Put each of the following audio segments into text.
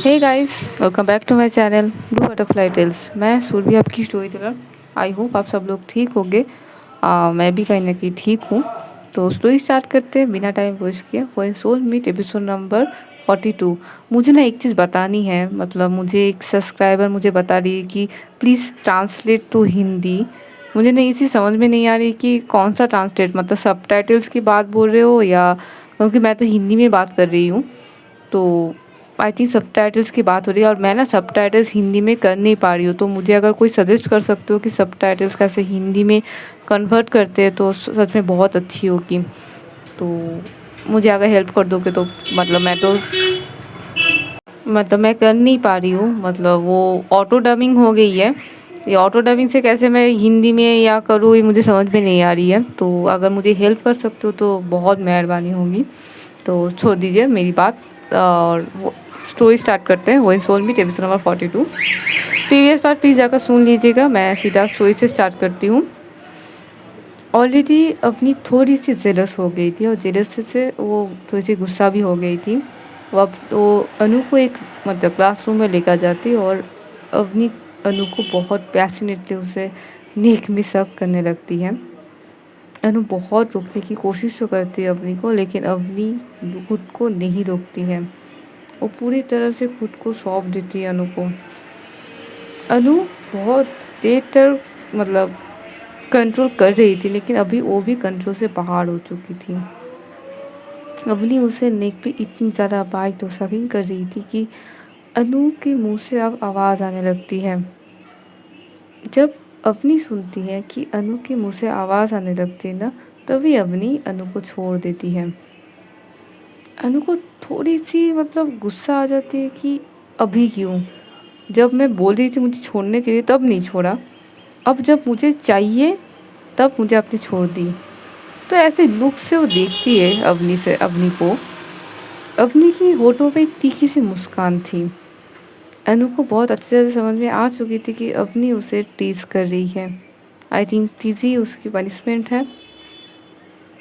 Hey guys, welcome back to my channel Blue Butterfly Tales. मैं सूरभि, आपकी story teller. I hope आप सब लोग ठीक होंगे। मैं भी कहीं ना कहीं ठीक हूँ। तो स्टोरी स्टार्ट करते हैं बिना टाइम वेस्ट किए। One soul meet episode number 42। मुझे ना एक चीज़ बतानी है, मतलब मुझे एक सब्सक्राइबर मुझे बता रही है कि प्लीज़ ट्रांसलेट टू हिंदी। मुझे ना इसी समझ में नहीं आ रही कि कौन सा ट्रांसलेट, मतलब सबटाइटल्स की बात बोल रहे हो या, क्योंकि मैं तो हिंदी में बात कर रही हूँ। तो आई थिंक सबटाइटल्स की बात हो रही है और मैं ना सबटाइटल्स हिंदी में कर नहीं पा रही हूँ। तो मुझे अगर कोई सजेस्ट कर सकते हो कि सबटाइटल्स कैसे हिंदी में कन्वर्ट करते हैं तो सच में बहुत अच्छी होगी। तो मुझे अगर हेल्प कर दोगे तो मतलब मैं कर नहीं पा रही हूँ। मतलब वो ऑटो डबिंग हो गई है। ये ऑटो डबिंग से कैसे मैं हिंदी में या करूँ, ये मुझे समझ में नहीं आ रही है। तो अगर मुझे हेल्प कर सकते हो तो बहुत मेहरबानी होगी। तो छोड़ दीजिए मेरी बात और वो स्टोरी स्टार्ट करते हैं। वो in soul meet episode number 42। Previous part please जाकर सुन लीजिएगा। मैं सीधा स्टोरी से स्टार्ट करती हूँ। ऑलरेडी अपनी थोड़ी सी जेलस हो गई थी और जेलस से वो थोड़ी सी गुस्सा भी हो गई थी। वो अनु को एक मतलब क्लासरूम में लेकर जाती और अवनी अनु को बहुत पैशनेटली उसे नेक में शक करने लगती है। अनु बहुत रोकने की कोशिश तो करती है अवनी को, लेकिन अवनी खुद को नहीं रोकती है। वो पूरी तरह से खुद को सौंप देती है अनु को। अनु बहुत देर तक मतलब कंट्रोल कर रही थी, लेकिन अभी वो भी कंट्रोल से बाहर हो चुकी थी। अवनी उसे नेक पे इतनी ज़्यादा बाइक तो सकिंग कर रही थी कि अनु के मुंह से अब आवाज़ आने लगती है। जब अवनी सुनती है कि अनु के मुंह से आवाज़ आने लगती है ना, तभी अवनी अनु को छोड़ देती है। अनु को थोड़ी सी मतलब गुस्सा आ जाती है कि अभी क्यों, जब मैं बोल रही थी मुझे छोड़ने के लिए तब नहीं छोड़ा, अब जब मुझे चाहिए तब मुझे आपने छोड़ दी। तो ऐसे लुक से वो देखती है अवनी को। अवनी की होठों पे एक तीखी सी मुस्कान थी। अनु को बहुत अच्छे से समझ में आ चुकी थी कि अवनी उसे टीज कर रही है। आई थिंक टीज ही उसकी पनिशमेंट है।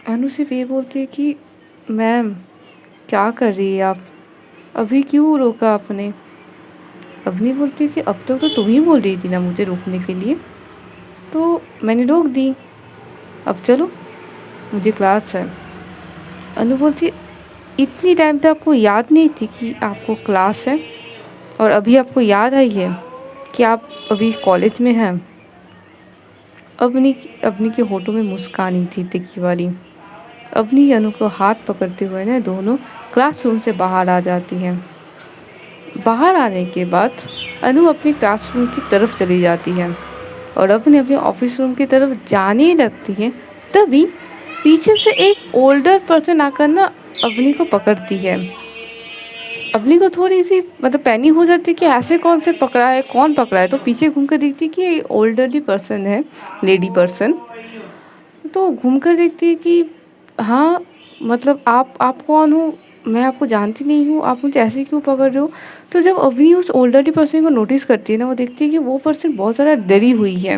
अनु सिर्फ ये बोलती है कि मैम क्या कर रही है आप, अभी क्यों रोका आपने। अवनी बोलती है कि अब तक तो तुम ही बोल रही थी ना मुझे रोकने के लिए, तो मैंने रोक दी, अब चलो मुझे क्लास है। अनु बोलती है इतनी टाइम तक आपको याद नहीं थी कि आपको क्लास है, और अभी आपको याद आई है कि आप अभी कॉलेज में हैं। अवनी के होठों में मुस्कान ही थी तिखी वाली। अवनी अनु को हाथ पकड़ते हुए ना दोनों क्लासरूम से बाहर आ जाती हैं। बाहर आने के बाद अनु अपनी क्लासरूम की तरफ चली जाती है और अपने ऑफिस रूम की तरफ जाने लगती है। तभी पीछे से एक ओल्डर पर्सन आकर ना अवनी को पकड़ती है। अवनी को थोड़ी सी मतलब पैनिक हो जाती है कि ऐसे कौन से पकड़ा है, कौन पकड़ा है। तो पीछे घूम कर देखती है कि ओल्डरली पर्सन है, लेडी पर्सन। तो घूम कर देखती है कि हाँ, मतलब आप कौन हो, मैं आपको जानती नहीं हूँ, आप मुझे ऐसे क्यों पकड़ रहे हो। तो जब अवनी उस ओल्डरली पर्सन को नोटिस करती है ना, वो देखती है कि वो पर्सन बहुत ज़्यादा डरी हुई है।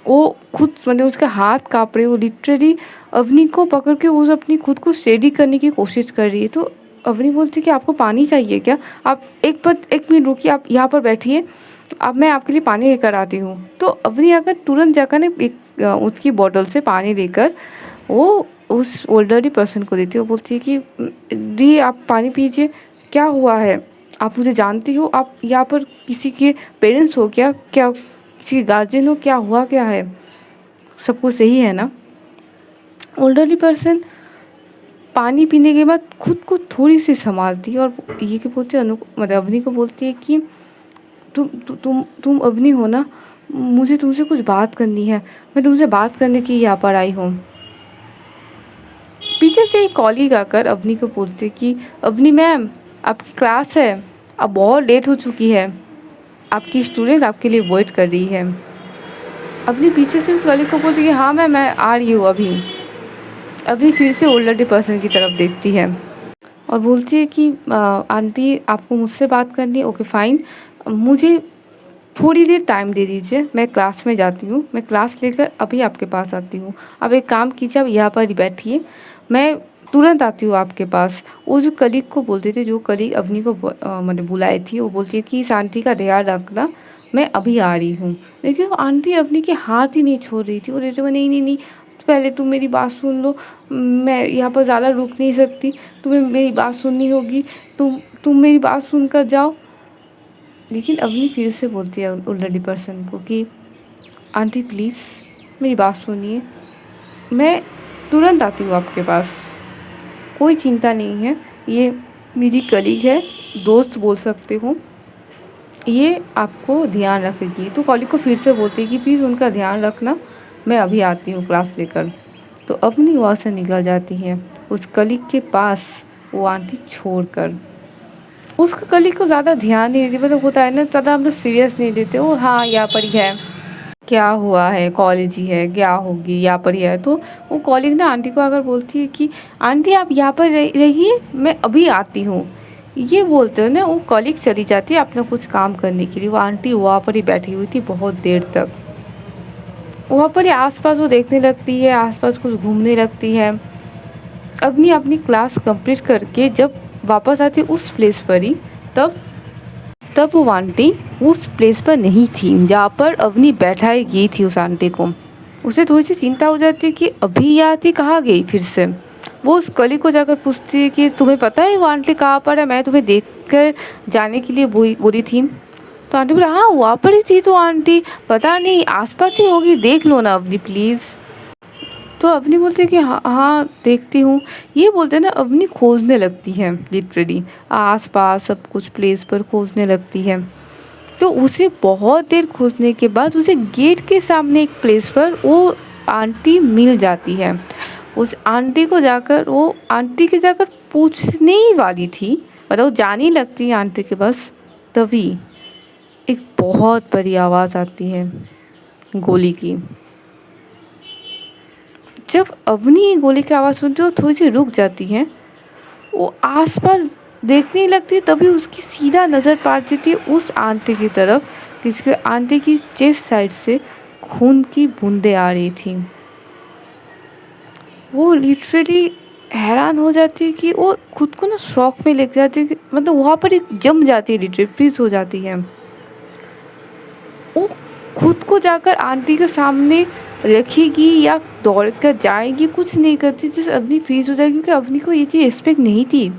वो खुद मतलब उसका हाथ काँप रहे, वो लिटरली अवनी को पकड़ के उस अपनी खुद को स्टेडी करने की कोशिश कर रही है। तो अवनी बोलती है कि आपको पानी चाहिए क्या, आप एक मिनट रुकिए, आप यहाँ पर बैठिए, अब मैं आपके लिए पानी लेकर आती हूँ। तो अवनी आकर तुरंत जाकर ना एक उसकी बॉटल से पानी लेकर वो उस ओल्डरली पर्सन को देती है। वो बोलती है कि दी आप पानी पीजिए, क्या हुआ है, आप मुझे जानती हो, आप यहाँ पर किसी के पेरेंट्स हो क्या, क्या किसी के गार्जियन हो, क्या हुआ क्या है, सब कुछ सही है ना। ओल्डरली पर्सन पानी पीने के बाद खुद को थोड़ी सी संभालती है और ये कि बोलती है मतलब अवनी को बोलती है कि तुम अवनी हो ना, मुझे तुमसे कुछ बात करनी है, मैं तुमसे बात करने की यहाँ पर आई हूँ। पीछे से एक कॉलीग आकर अवनी को बोलती है कि अवनी मैम आपकी क्लास है, अब बहुत लेट हो चुकी है, आपकी स्टूडेंट आपके लिए वेट कर रही है। अवनी पीछे से उस कॉलीग को बोलती है कि हाँ मैम मैं आ रही हूँ अभी। अवनी फिर से ओल्डरली पर्सन की तरफ देखती है और बोलती है कि आंटी आपको मुझसे बात करनी है, ओके फ़ाइन, मुझे थोड़ी देर टाइम दे दीजिए, मैं क्लास में जाती हूँ, मैं क्लास लेकर अभी आपके पास आती हूँ। अब एक काम कीजिए, आप यहाँ पर ही बैठिए, मैं तुरंत आती हूँ आपके पास। वो जो कलीग को बोलते थे, जो कलीग अवनी को मतलब बुलाई थी, वो बोलती है कि इस आंटी का ध्यान रखना, मैं अभी आ रही हूँ। लेकिन वो आंटी अवनी के हाथ ही नहीं छोड़ रही थी। वो कहते नहीं नहीं नहीं, पहले तुम मेरी बात सुन लो, मैं यहाँ पर ज़्यादा रुक नहीं सकती, तुम्हें मेरी बात सुननी होगी, तुम मेरी बात सुनकर जाओ। लेकिन अवनी फिर से बोलती है उस लड़ी पर्सन को कि आंटी प्लीज़ मेरी बात सुनिए, मैं तुरंत आती हूँ आपके पास, कोई चिंता नहीं है, ये मेरी कलीग है, दोस्त बोल सकते हो, ये आपको ध्यान रखेगी। तो कॉलीग को फिर से बोलती है कि प्लीज़ उनका ध्यान रखना, मैं अभी आती हूँ क्लास लेकर। तो अपनी वहाँ से निकल जाती है उस कलीग के पास वो आंटी छोड़कर। उसका कलीग को ज़्यादा ध्यान नहीं देती, मतलब होता है ना, ज़्यादा हम लोग सीरियस नहीं देते। वो हाँ यहाँ पर ही है, क्या हुआ है, कॉलेज ही है, क्या होगी, यहाँ पर ही है। तो वो कॉलीग ना आंटी को अगर बोलती है कि आंटी आप यहाँ पर रहिए, मैं अभी आती हूँ, ये बोलते हो ना, वो कॉलीग चली जाती है अपना कुछ काम करने के लिए। वो आंटी वहाँ पर ही बैठी हुई थी बहुत देर तक। वहाँ पर ही आसपास वो देखने लगती है, आसपास कुछ घूमने लगती है। अपनी अपनी क्लास कंप्लीट करके जब वापस आती उस प्लेस पर ही, तब वो आंटी उस प्लेस पर नहीं थी जहाँ पर अवनी बैठाई गई थी उस आंटी को। उसे थोड़ी सी चिंता हो जाती है कि अभी ये आंटी कहाँ गई फिर से। वो उस कली को जाकर पूछती है कि तुम्हें पता है वो आंटी कहाँ पर है, मैं तुम्हें देख कर जाने के लिए बोली थी। तो आंटी बोला हाँ वहाँ पर ही थी, तो आंटी पता नहीं आसपास ही होगी, देख लो ना अवनी प्लीज़। तो अवनी बोलती है कि हाँ हाँ देखती हूँ। ये बोलते हैं ना, अवनी खोजने लगती है लिटरली आस पास सब कुछ प्लेस पर खोजने लगती है। तो उसे बहुत देर खोजने के बाद उसे गेट के सामने एक प्लेस पर वो आंटी मिल जाती है। उस आंटी को जाकर वो आंटी के जाकर पूछने ही वाली थी, मतलब वो जाने लगती है आंटी के पास, तभी एक बहुत बड़ी आवाज़ आती है गोली की। जब अवनी गोली की आवाज़ सुनती है वो थोड़ी सी रुक जाती है, वो आसपास देखने लगती है, तभी उसकी सीधा नज़र पड़ जाती है उस आंटी की तरफ जिसके आंटी की चेस्ट साइड से खून की बूंदें आ रही थी। वो लिटरली हैरान हो जाती है कि वो खुद को ना शॉक में लेके जाती है, मतलब वहाँ पर एक जम जाती है, लिटरली फ्रीज हो जाती है। वो खुद को जाकर आंटी के सामने रखेगी या दौड़ कर जाएगी, कुछ नहीं करती, जिस अवनी फ्रीज हो जाएगी, क्योंकि अवनी को ये चीज़ एक्सपेक्ट नहीं थी।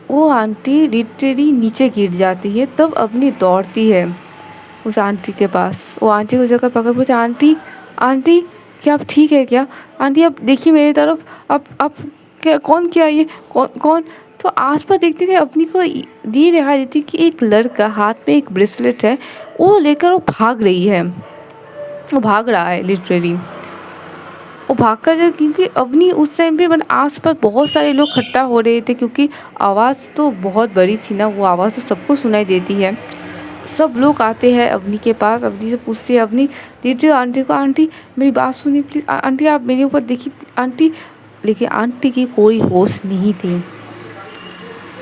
वो आंटी लिटरली नीचे गिर जाती है, तब अवनी दौड़ती है उस आंटी के पास। वो आंटी को जाकर पकड़ पूछे आंटी आंटी क्या आप ठीक है क्या, आंटी आप देखिए मेरी तरफ, आप क्या क्या ये कौन। तो आसपास देखते थे अपनी को ये दिखाई देती कि एक लड़का हाथ में एक ब्रेसलेट है, वो लेकर वो भाग रही है, वो भाग रहा है लिटरली। वो भाग कर जाए, क्योंकि अवनी उस टाइम पे मतलब आसपास बहुत सारे लोग इकट्ठा हो रहे थे, क्योंकि आवाज़ तो बहुत बड़ी थी ना, वो आवाज़ तो सबको सुनाई देती है। सब लोग आते हैं अवनी के पास, अवनी से पूछते हैं अवनी दीदी आंटी को, आंटी मेरी बात सुनिए प्लीज़, आंटी आप मेरे ऊपर देखिए आंटी। लेकिन आंटी की कोई होश नहीं थी।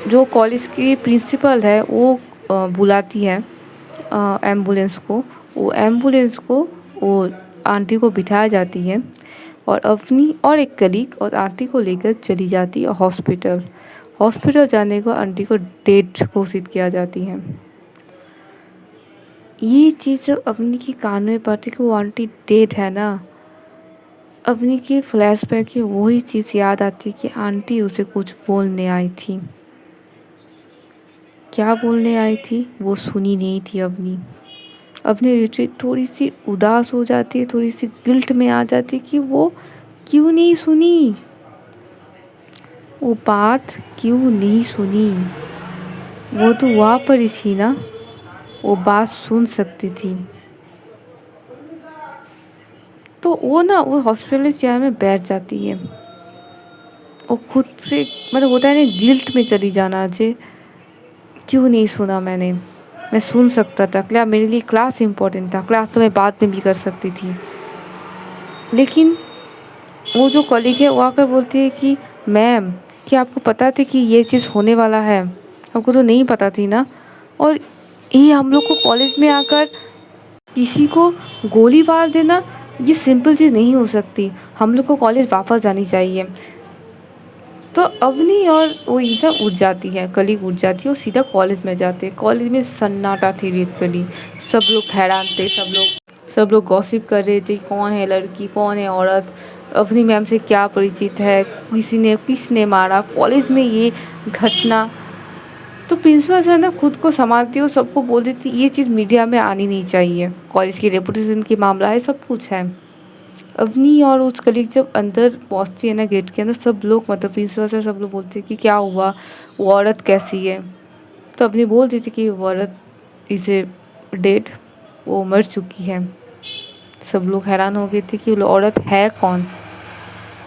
जो कॉलेज की प्रिंसिपल है वो बुलाती है एम्बुलेंस को, वो एम्बुलेंस को वो आंटी को बिठाया जाती है, और अवनी और एक कलीग और आंटी को लेकर चली जाती है हॉस्पिटल। हॉस्पिटल जाने को आंटी को डेट घोषित किया जाती है। ये चीज़ अवनी की कान में पड़ती कि वो आंटी डेड है ना, अवनी के फ्लैशबैक की वही चीज़ याद आती कि आंटी उसे कुछ बोलने आई थी। क्या बोलने आई थी वो सुनी नहीं थी अवनी। अपनी रिट्रीट थोड़ी सी उदास हो जाती है, थोड़ी सी गिल्ट में आ जाती है कि वो क्यों नहीं सुनी, वो बात क्यों नहीं सुनी। वो तो वहाँ पर ही थी ना, वो बात सुन सकती थी। तो वो ना वो हॉस्पिटल चेयर में बैठ जाती है, वो खुद से मतलब होता है ना गिल्ट में चली जाना, जे क्यों नहीं सुना मैंने, मैं सुन सकता था, क्या मेरे लिए क्लास इम्पोर्टेंट था, क्लास तो मैं बाद में भी कर सकती थी। लेकिन वो जो कलीग है वो आकर बोलती है कि मैम क्या आपको पता था कि ये चीज़ होने वाला है, हमको तो नहीं पता थी ना, और ये हम लोग को कॉलेज में आकर किसी को गोली मार देना, ये सिंपल चीज़ नहीं हो सकती, हम लोग को कॉलेज वापस जानी चाहिए। तो अवनी और वो ईशा उठ जाती है, कलीग उठ जाती है और सीधा कॉलेज में जाते हैं। कॉलेज में सन्नाटा थी लिटरली। सब लोग हैरान थे, सब लोग गॉसिप कर रहे थे कौन है लड़की, कौन है औरत, अवनी मैम से क्या परिचित है, किसने मारा, कॉलेज में ये घटना। तो प्रिंसिपल सर ना खुद को संभालती है और सबको बोल देती ये चीज़ मीडिया में आनी नहीं चाहिए, कॉलेज की रेपुटेशन की मामला है, सब कुछ है। अवनी और उस कलीग जब अंदर पहुंचती है ना गेट के अंदर, सब लोग मतलब प्रिंसिपल सर सब लोग बोलते हैं कि क्या हुआ, वो औरत कैसी है। तो अवनी बोल देती कि वो औरत इसे डेड, वो मर चुकी है। सब लोग हैरान हो गए थे कि वो औरत है कौन,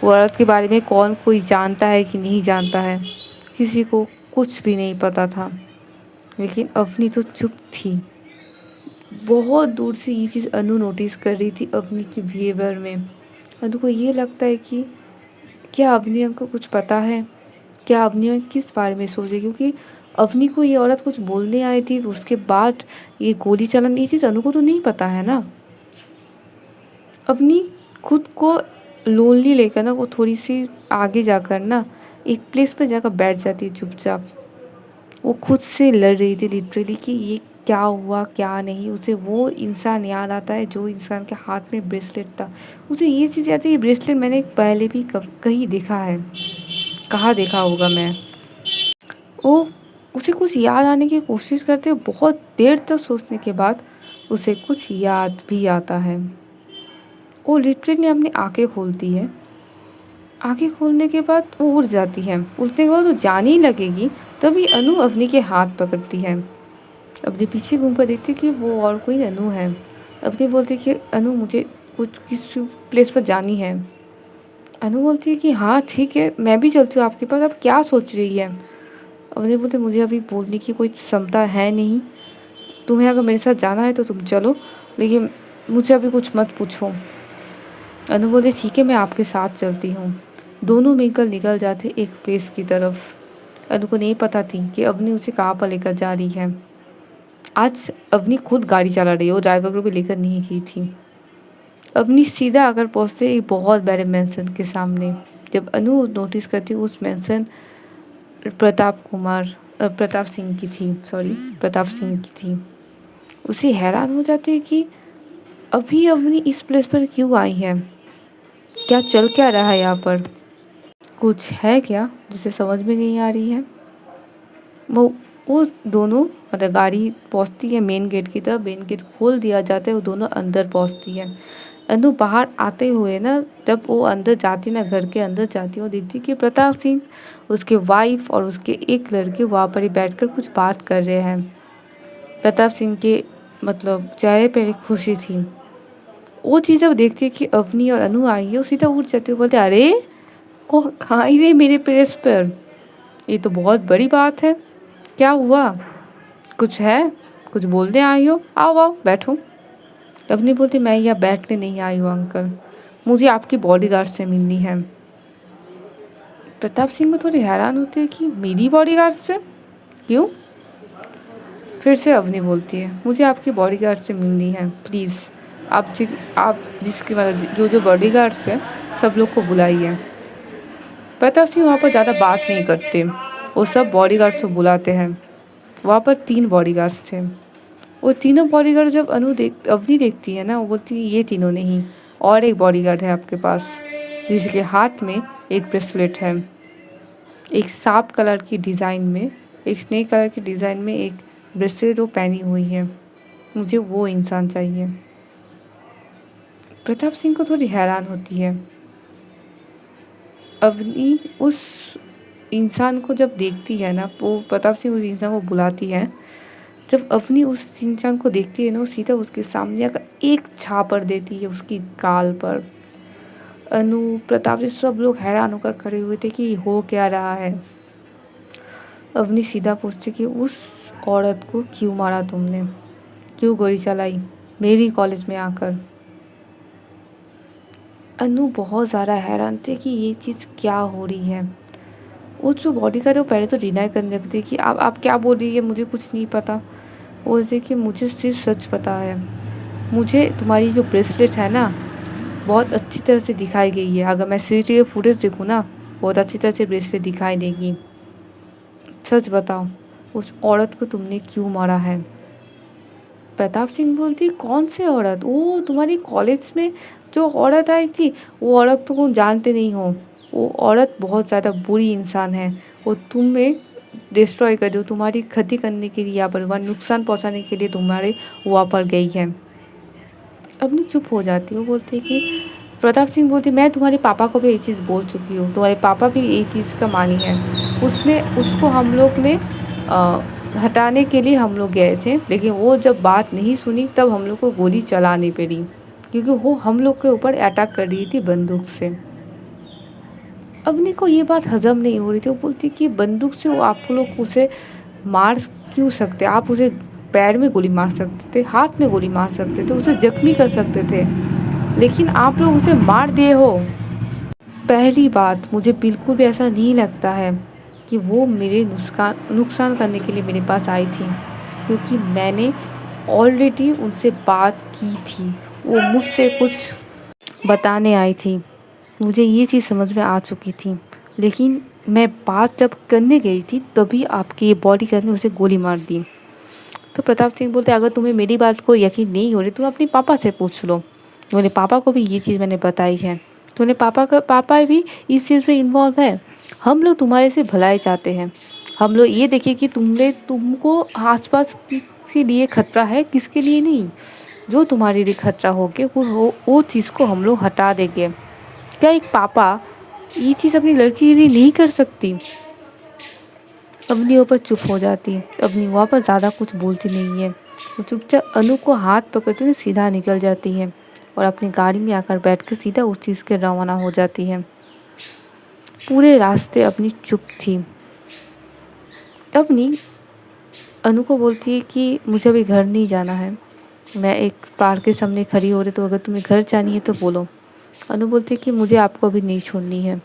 वो औरत के बारे में कौन कोई जानता है कि नहीं जानता है। किसी को कुछ भी नहीं पता था। लेकिन अवनी तो चुप थी। बहुत दूर से ये चीज़ अनु नोटिस कर रही थी अवनी की बिहेवियर में। अनु को ये लगता है कि क्या अवनी हमको कुछ पता है, क्या अवनी किस बारे में सोचे, क्योंकि अवनी को ये औरत कुछ बोलने आई थी, उसके बाद ये गोली चलाना, ये चीज़ अनु को तो नहीं पता है ना। अवनी खुद को लोनली लेकर ना वो थोड़ी सी आगे जाकर ना एक प्लेस पर जाकर बैठ जाती है चुपचाप। वो खुद से लड़ रही थी लिटरली कि ये क्या हुआ क्या नहीं। उसे वो इंसान याद आता है जो इंसान के हाथ में ब्रेसलेट था। उसे ये चीज़ याद है, ये ब्रेसलेट मैंने पहले भी कहीं देखा है, कहाँ देखा होगा मैं। वो उसे कुछ याद आने की कोशिश करते हुए बहुत देर तक सोचने के बाद उसे कुछ याद भी आता है। वो लिटरली अपनी आंखें खोलती है। आंखें खोलने के बाद वो उड़ जाती है। उठने के बाद वो जाने ही लगेगी, तभी अनु अवनी के हाथ पकड़ती है। अपने पीछे घूम कर देखती कि वो और कोई अनु है। अवनी बोलती कि अनु मुझे कुछ किस प्लेस पर जानी है। अनु बोलती है कि हाँ ठीक है, मैं भी चलती हूँ आपके पास, अब क्या सोच रही है। अवनी बोलते मुझे अभी बोलने की कोई क्षमता है नहीं, तुम्हें अगर मेरे साथ जाना है तो तुम चलो, लेकिन मुझे अभी कुछ मत पूछो। अनु बोलते ठीक है मैं आपके साथ चलती हूँ। दोनों मिलकर निकल जाते एक प्लेस की तरफ। अनु को नहीं पता थी कि अवनी उसे कहाँ पर लेकर जा रही है। आज अवनी खुद गाड़ी चला रही है, वो ड्राइवर को भी लेकर नहीं गई थी। अवनी सीधा आकर पहुँचते एक बहुत बड़े मेंशन के सामने। जब अनु नोटिस करती उस मेंशन प्रताप सिंह की थी, प्रताप सिंह की थी। उसे हैरान हो जाते हैं कि अभी अवनी इस प्लेस पर क्यों आई है, क्या चल क्या रहा है यहाँ पर, कुछ है क्या जिसे समझ में नहीं आ रही है। वो दोनों मतलब गाड़ी पहुंचती है मेन गेट की तरफ, मेन गेट खोल दिया जाता है, वो दोनों अंदर पहुंचती है। अनु बाहर आते हुए ना, जब वो अंदर जाती ना, घर के अंदर जाती, वो देखती कि प्रताप सिंह, उसके वाइफ और उसके एक लड़के वहाँ पर ही बैठकर कुछ बात कर रहे हैं। प्रताप सिंह के मतलब चेहरे पर एक खुशी थी। वो चीज़ जब देखती है कि अवनी और अनु आई है, वो सीधा उठ जाती है, बोलते अरे कहाँ आई रे मेरे प्रेस पर, ये तो बहुत बड़ी बात है, क्या हुआ, कुछ है, कुछ बोलने आई हो, आओ आओ बैठो। अवनी बोलती मैं यहाँ बैठने नहीं आई हूँ अंकल, मुझे आपकी बॉडीगार्ड से मिलनी है। प्रताप सिंह को थोड़ी हैरान होती है कि मेरी बॉडीगार्ड से, क्यों। फिर से अवनी बोलती है मुझे आपकी बॉडीगार्ड से मिलनी है प्लीज़, आप जिसकी मतलब जो बॉडीगार्ड्स हैं सब लोग को बुलाइए। प्रताप सिंह वहाँ पर ज़्यादा बात नहीं करते, वो सब बॉडीगार्ड्स को बुलाते हैं। वहाँ पर 3 बॉडीगार्ड्स थे। वो तीनों बॉडीगार्ड जब अवनी देखती है ना, वो बोलती है ये तीनों नहीं, और एक बॉडीगार्ड है आपके पास, जिसके हाथ में एक ब्रेसलेट है, एक सांप कलर की डिज़ाइन में, एक स्नेक कलर की डिज़ाइन में एक ब्रेसलेट वो पहनी हुई है, मुझे वो इंसान चाहिए। प्रताप सिंह को थोड़ी हैरान होती है। अवनी उस इंसान को जब देखती है ना, वो प्रताप सिंह उस इंसान को बुलाती है। जब अवनी उस इंसान को देखती है ना, वो सीधा उसके सामने आकर एक झापड़ देती है उसकी गाल पर। अनु, प्रताप सिंह सब लोग हैरान होकर खड़े हुए थे कि हो क्या रहा है। अवनी सीधा पूछती कि उस औरत को क्यों मारा तुमने, क्यों गोली चलाई मेरी कॉलेज में आकर। अनु बहुत ज़्यादा हैरान थे कि ये चीज़ क्या हो रही है। वो जो बॉडीगार्ड है वो पहले तो डिनाई करने लगती कि आप क्या बोल रही है, मुझे कुछ नहीं पता। वो बोलते कि मुझे सिर्फ सच पता है, मुझे तुम्हारी जो ब्रेसलेट है ना बहुत अच्छी तरह से दिखाई गई है, अगर मैं सीसीटीवी फुटेज देखूँ ना बहुत अच्छी तरह से ब्रेसलेट दिखाई देगी। सच बताओ, उस औरत को तुमने क्यों मारा है? प्रताप सिंह बोलती, कौन से औरत? ओ तुम्हारी कॉलेज में जो औरत आई थी, वो औरत तो तुम जानते नहीं हो। वो औरत बहुत ज़्यादा बुरी इंसान है। वो तुम्हें डिस्ट्रॉय कर दो, तुम्हारी क्षति करने के लिए, या पर नुकसान पहुंचाने के लिए तुम्हारे वहाँ पर गई है। अपनी चुप हो जाती है। वो बोलती है कि प्रताप सिंह बोलती, मैं तुम्हारे पापा को भी ये चीज़ बोल चुकी हूँ, तुम्हारे पापा भी ये चीज़ का मानी है। उसको हम लोग ने हटाने के लिए हम लोग गए थे, लेकिन वो जब बात नहीं सुनी तब हम लोग को गोली चलानी पड़ी, क्योंकि वो हम लोग के ऊपर अटैक कर रही थी बंदूक से। अवनी को ये बात हजम नहीं हो रही थी। वो बोलती कि बंदूक से वो आप लोग उसे मार क्यों सकते? आप उसे पैर में गोली मार सकते थे, हाथ में गोली मार सकते थे, उसे जख्मी कर सकते थे, लेकिन आप लोग उसे मार दिए हो। पहली बात, मुझे बिल्कुल भी ऐसा नहीं लगता है कि वो मेरे नुकसान करने के लिए मेरे पास आई थी, क्योंकि मैंने ऑलरेडी उनसे बात की थी। वो मुझसे कुछ बताने आई थी, मुझे ये चीज़ समझ में आ चुकी थी, लेकिन मैं बात जब करने गई थी तभी आपके ये बॉडी गार्ड ने उसे गोली मार दी। तो प्रताप सिंह बोलते, अगर तुम्हें मेरी बात को यकीन नहीं हो रही, तुम अपने पापा से पूछ लो। उन्हें पापा को भी ये चीज़ मैंने बताई है, तो उन्हें पापा भी इस चीज़ में इन्वॉल्व है। हम लोग तुम्हारे से भलाई चाहते हैं। हम लोग ये देखिए कि तुमको आसपास के लिए खतरा है, किसके लिए नहीं। जो तुम्हारे लिए खतरा हो गया वो चीज़ को हम लोग हटा देंगे। क्या एक पापा ये चीज़ अपनी लड़की के लिए नहीं कर सकती? अपनी ऊपर चुप हो जाती, अपनी वहाँ पर ज़्यादा कुछ बोलती नहीं है। वो चुपचाप अनु को हाथ पकड़ते हुए सीधा निकल जाती है और अपनी गाड़ी में आकर बैठकर सीधा उस चीज़ के रवाना हो जाती है। पूरे रास्ते अपनी चुप थी। अपनी अनु को बोलती है कि मुझे अभी घर नहीं जाना है, मैं एक पार्क के सामने खड़ी हो रही, तो अगर तुम्हें घर जानी है तो बोलो। अनु बोलती है कि मुझे आपको अभी नहीं छोड़नी है,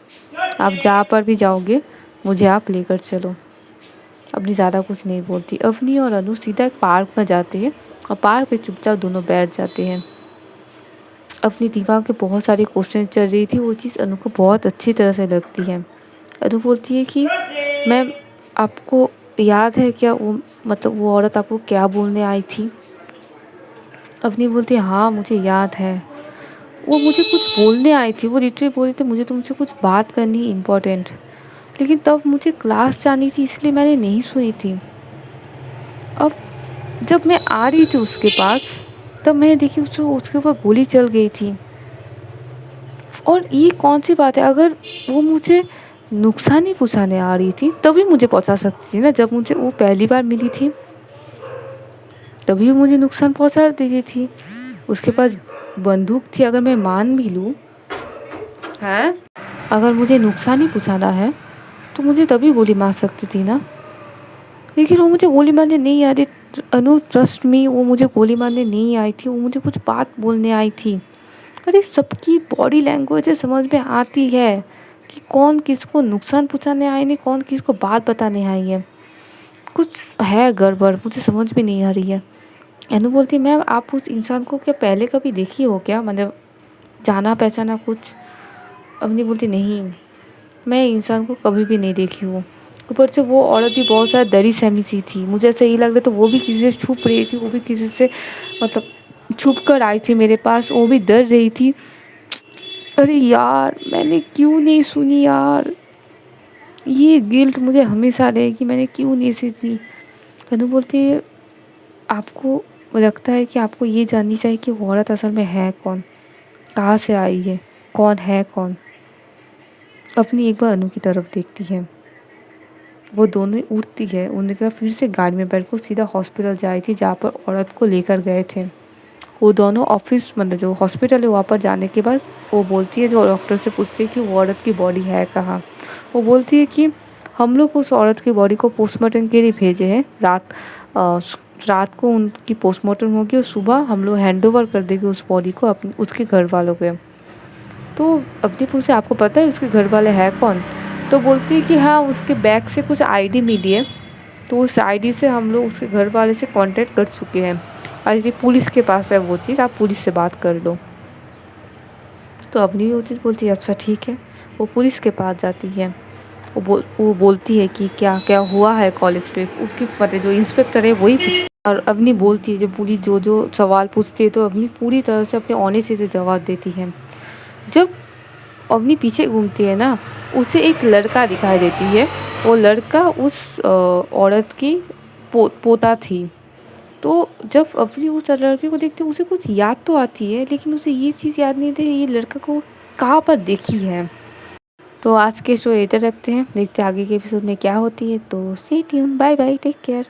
आप जहाँ पर भी जाओगे मुझे आप लेकर चलो। अपनी ज़्यादा कुछ नहीं बोलती। अवनी और अनु सीधा एक पार्क में जाते हैं और पार्क में चुपचाप दोनों बैठ जाते हैं। अपनी दिमाग में बहुत सारे क्वेश्चन चल रही थी, वो चीज़ अनु को बहुत अच्छी तरह से लगती है। अनु बोलती है कि मैम, आपको याद है क्या वो औरत आपको क्या बोलने आई थी? अवनी बोलती है, हाँ मुझे याद है, वो मुझे कुछ बोलने आई थी। वो लिटरली बोल रही थी, मुझे तुमसे कुछ बात करनी है इम्पोर्टेंट, लेकिन तब मुझे क्लास जानी थी इसलिए मैंने नहीं सुनी थी। अब जब मैं आ रही थी उसके पास, तब मैंने देखी उसके ऊपर गोली चल गई थी। और ये कौन सी बात है? अगर वो मुझे नुकसान ही पहुँचाने आ रही थी तभी मुझे पहुँचा सकती थी ना। जब मुझे वो पहली बार मिली थी तभी मुझे नुकसान पहुँचा देती थी। उसके पास बंदूक थी, अगर मैं मान भी लूँ है, अगर मुझे नुकसान ही पहुँचाना है तो मुझे तभी गोली मार सकती थी ना। लेकिन वो मुझे गोली मारने नहीं आ रही। अनु ट्रस्ट मी, वो मुझे गोली मारने नहीं आई थी, वो मुझे कुछ बात बोलने आई थी। अरे सबकी बॉडी लैंग्वेज समझ में आती है कि कौन किसको नुकसान पहुँचाने आई नहीं, कौन किसको बात बताने आई है। कुछ है गड़बड़, मुझे समझ में नहीं आ रही है। अनु बोलती है, मैम आप उस इंसान को क्या पहले कभी देखी हो क्या, मतलब जाना पहचाना कुछ? अवनी बोलती, नहीं मैं इंसान को कभी भी नहीं देखी हूँ। ऊपर से वो औरत भी बहुत ज़्यादा डरी सहमी सी थी, मुझे ऐसा ही लग रहा था वो भी किसी से छुप रही थी, वो भी किसी से मतलब छुप कर आई थी मेरे पास, वो भी डर रही थी। अरे यार मैंने क्यों नहीं सुनी यार, ये गिल्ट मुझे हमेशा रहेगी, मैंने क्यों नहीं सुनी। अनु बोलती है, आपको लगता है कि आपको ये जाननी चाहिए कि वो औरत असल में है कौन, कहाँ से आई है, कौन है कौन। अपनी एक बार अनु की तरफ देखती है, वो दोनों उठती है, उनके बाद फिर से गाड़ी में बैठ कर सीधा हॉस्पिटल जाई थी जहाँ पर औरत को लेकर गए थे। वो दोनों ऑफिस मतलब जो हॉस्पिटल है वहाँ पर जाने के बाद वो बोलती है, जो डॉक्टर से पूछती है कि वो औरत की बॉडी है कहाँ। वो बोलती है कि हम लोग उस औरत की बॉडी को पोस्टमार्टम के लिए भेजे हैं, रात को उनकी पोस्टमार्टम होगी और सुबह हम लोग हैंड ओवर कर देंगे उस बॉडी को अपने उसके घर वालों के। तो अपनी पूछे, आपको पता है उसके घर वाले हैं कौन? तो बोलती है कि हाँ उसके बैग से कुछ आईडी मिली है, तो उस आईडी से हम लोग उसके घर वाले से कांटेक्ट कर चुके हैं, आज ये पुलिस के पास है वो चीज़, आप पुलिस से बात कर लो। तो अपनी भी वो चीज़ बोलती है, अच्छा ठीक है। वो पुलिस के पास जाती है। वो बोलती है कि क्या क्या हुआ है कॉलेज पे। उसकी पता जो इंस्पेक्टर है वही पूछता है और अवनी बोलती है, जब पुलिस जो जो सवाल पूछती है तो अवनी पूरी तरह से अपने ऑनेस्टी से जवाब देती है। जब अवनी पीछे घूमती है ना, उसे एक लड़का दिखाई देती है। वो लड़का उस औरत की पोता थी। तो जब अवनी उस लड़के को देखती है, उसे कुछ याद तो आती है लेकिन उसे ये चीज़ याद नहीं थी ये लड़का को कहाँ पर देखी है। तो आज के शो इधर रखते हैं, देखते हैं आगे के एपिसोड में क्या होती है। तो stay tune, bye bye, take care.